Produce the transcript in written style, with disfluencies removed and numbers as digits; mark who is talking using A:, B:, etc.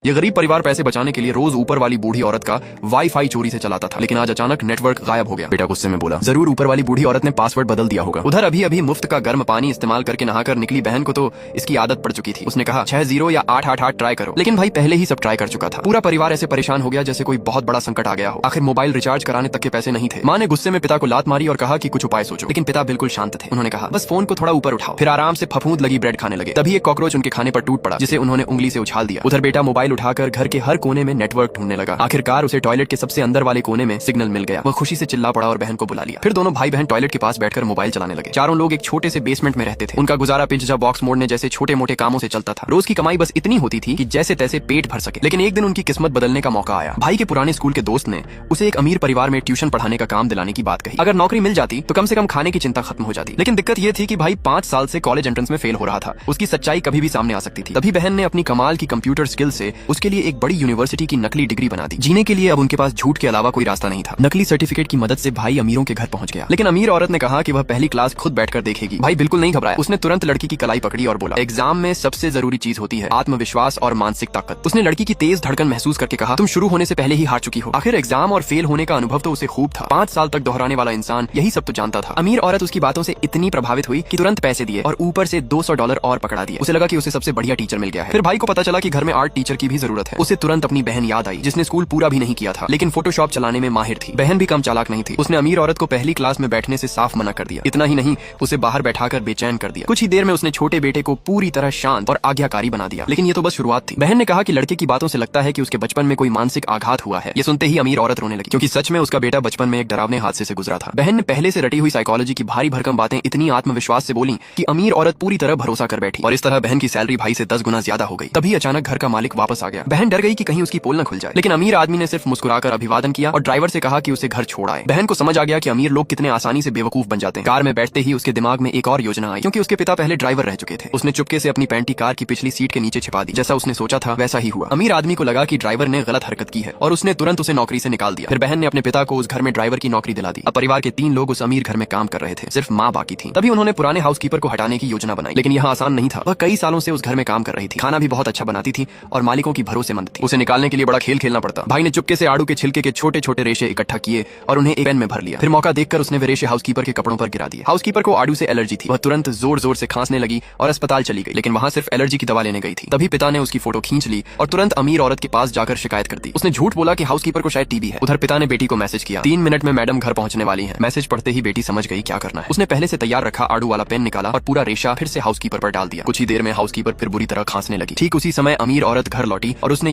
A: ये गरीब परिवार पैसे बचाने के लिए रोज ऊपर वाली बूढ़ी औरत का वाईफाई चोरी से चलाता था, लेकिन आज अचानक नेटवर्क गायब हो गया। बेटा गुस्से में बोला, जरूर ऊपर वाली बूढ़ी औरत ने पासवर्ड बदल दिया होगा। उधर अभी अभी मुफ्त का गर्म पानी इस्तेमाल करके नहाकर निकली बहन को तो इसकी आदत पड़ चुकी थी। उसने कहा 60 या 888 ट्राई करो, लेकिन भाई पहले ही सब ट्राई कर चुका था। पूरा परिवार ऐसे परेशान हो गया जैसे कोई बहुत बड़ा संकट आ गया हो। आखिर मोबाइल रिचार्ज कराने तक के पैसे नहीं थे। माँ ने गुस्से में पिता को लात मारी और कहा कि कुछ उपाय सोचो, लेकिन पिता बिल्कुल शांत थे। उन्होंने कहा बस फोन को थोड़ा ऊपर उठाओ। फिर आराम से फफूंद लगी ब्रेड खाने लगे। तभी एक कॉकरोच उनके खाने पर टूट पड़ा, जिसे उन्होंने उंगली से उछाल दिया। उधर बेटा मोबाइल उठाकर घर के हर कोने में नेटवर्क ढूंढने लगा। आखिरकार उसे टॉयलेट के सबसे अंदर वाले कोने में सिग्नल मिल गया। वह खुशी से चिल्ला पड़ा और बहन को बुला लिया। फिर दोनों भाई बहन टॉयलेट के पास बैठकर मोबाइल चलाने लगे। चारों लोग एक छोटे से बेसमेंट में रहते थे। उनका गुजारा पिज्जा बॉक्स मोड़ने जैसे छोटे मोटे कामों से चलता था। रोज की कमाई बस इतनी होती थी कि जैसे तैसे पेट भर सके। लेकिन एक दिन उनकी किस्मत बदलने का मौका आया। भाई के पुराने स्कूल के दोस्त ने उसे एक अमीर परिवार में ट्यूशन पढ़ाने का काम दिलाने की बात कही। अगर नौकरी मिल जाती तो कम से कम खाने की चिंता खत्म हो जाती। लेकिन दिक्कत यह थी कि भाई 5 साल से कॉलेज एंट्रेंस में फेल हो रहा था। उसकी सच्चाई कभी भी सामने आ सकती थी। तभी बहन ने अपनी कमाल की कंप्यूटर स्किल से उसके लिए एक बड़ी यूनिवर्सिटी की नकली डिग्री बना दी। जीने के लिए अब उनके पास झूठ के अलावा कोई रास्ता नहीं था। नकली सर्टिफिकेट की मदद से भाई अमीरों के घर पहुंच गया। लेकिन अमीर औरत ने कहा कि वह पहली क्लास खुद बैठकर देखेगी। भाई बिल्कुल नहीं घबराया। उसने तुरंत लड़की की कलाई पकड़ी और बोला, एग्जाम में सबसे जरूरी चीज होती है आत्मविश्वास और मानसिक ताकत। उसने लड़की की तेज धड़कन महसूस करके कहा, तुम शुरू होने से पहले ही हार चुकी हो। आखिर एग्जाम और फेल होने का अनुभव तो उसे खूब था। 5 साल तक दोहराने वाला इंसान यही सब तो जानता था। अमीर औरत उसकी बातों से इतनी प्रभावित हुई कि तुरंत पैसे दिए और ऊपर से $200 और पकड़ा दिए। उसे लगा कि उसे सबसे बढ़िया टीचर मिल गया है। फिर भाई को पता चला कि घर में आर्ट टीचर की भी जरूरत है। उसे तुरंत अपनी बहन याद आई, जिसने स्कूल पूरा भी नहीं किया था, लेकिन फोटोशॉप चलाने में माहिर थी। बहन भी कम चालाक नहीं थी। उसने अमीर औरत को पहली क्लास में बैठने से साफ मना कर दिया। इतना ही नहीं, उसे बाहर बैठाकर बेचैन कर दिया। कुछ ही देर में उसने छोटे बेटे को पूरी तरह शांत और आज्ञाकारी बना दिया। लेकिन ये तो बस शुरुआत थी। बहन ने कहा कि लड़के की बातों से लगता है कि उसके बचपन में कोई मानसिक आघात हुआ है। ये सुनते ही अमीर औरत रोने लगी, क्योंकि सच में उसका बेटा बचपन में एक डरावने हादसे से गुजरा था। बहन ने पहले से रटी हुई साइकोलॉजी की भारी भरकम बातें इतनी आत्मविश्वास से बोली कि अमीर औरत पूरी तरह भरोसा कर बैठी। और इस तरह बहन की सैलरी भाई से 10 गुना ज्यादा हो गई। तभी अचानक घर का मालिक वापस आ गया। बहन डर गई कि कहीं उसकी पोल न खुल जाए, लेकिन अमीर आदमी ने सिर्फ मुस्कुराकर अभिवादन किया और ड्राइवर से कहा कि उसे घर छोड़ आए। बहन को समझ आ गया कि अमीर लोग कितने आसानी से बेवकूफ बन जाते हैं। कार में बैठते ही उसके दिमाग में एक और योजना आई, क्योंकि उसके पिता पहले ड्राइवर रह चुके थे। उसने चुपके से अपनी पैंटी कार की पिछली सीट के नीचे छिपा दी। जैसा उसने सोचा था वैसा ही हुआ। अमीर आदमी को लगा कि ड्राइवर ने गलत हरकत की है और उसने तुरंत उसे नौकरी से निकाल दिया। फिर बहन ने अपने पिता को उस घर में ड्राइवर की नौकरी दिला दी। अब परिवार के 3 लोग उस अमीर घर में काम कर रहे थे, सिर्फ माँ बाकी थी। तभी उन्होंने पुराने हाउसकीपर को हटाने की योजना बनाई, लेकिन यह आसान नहीं था। वह कई सालों से उस घर में काम कर रही थी, खाना भी बहुत अच्छा बनाती थी और मालिकों की भरोसेमंद थी। उसे निकालने के लिए बड़ा खेल खेलना पड़ता। भाई ने चुपके से आड़ू के छिलके के छोटे छोटे रेशे इकट्ठा किए और उन्हें एक पेन में भर लिया। फिर मौका देखकर उसने वे रेशे हाउसकीपर के कपड़ों पर गिरा दिए। हाउसकीपर को आड़ू से एलर्जी थी। वह तुरंत जोर जोर से खांसने लगी और अस्पताल चली गई, लेकिन वहां सिर्फ एलर्जी की दवा लेने गई थी। तभी पिता ने उसकी फोटो खींच ली और तुरंत अमीर औरत के पास जाकर शिकायत कर दी। उसने झूठ बोला कि हाउसकीपर को शायद टीबी है। उधर पिता ने बेटी को मैसेज किया, 3 मिनट में मैडम घर पहुंचने वाली हैं। मैसेज पढ़ते ही बेटी समझ गई क्या करना है। उसने पहले से तैयार रखा आड़ू वाला पेन निकाला और पूरा रेशा फिर से हाउसकीपर पर डाल दिया। कुछ ही देर में हाउसकीपर फिर बुरी तरह खांसने लगी। ठीक उसी समय अमीर औरत घर लौटी और उसने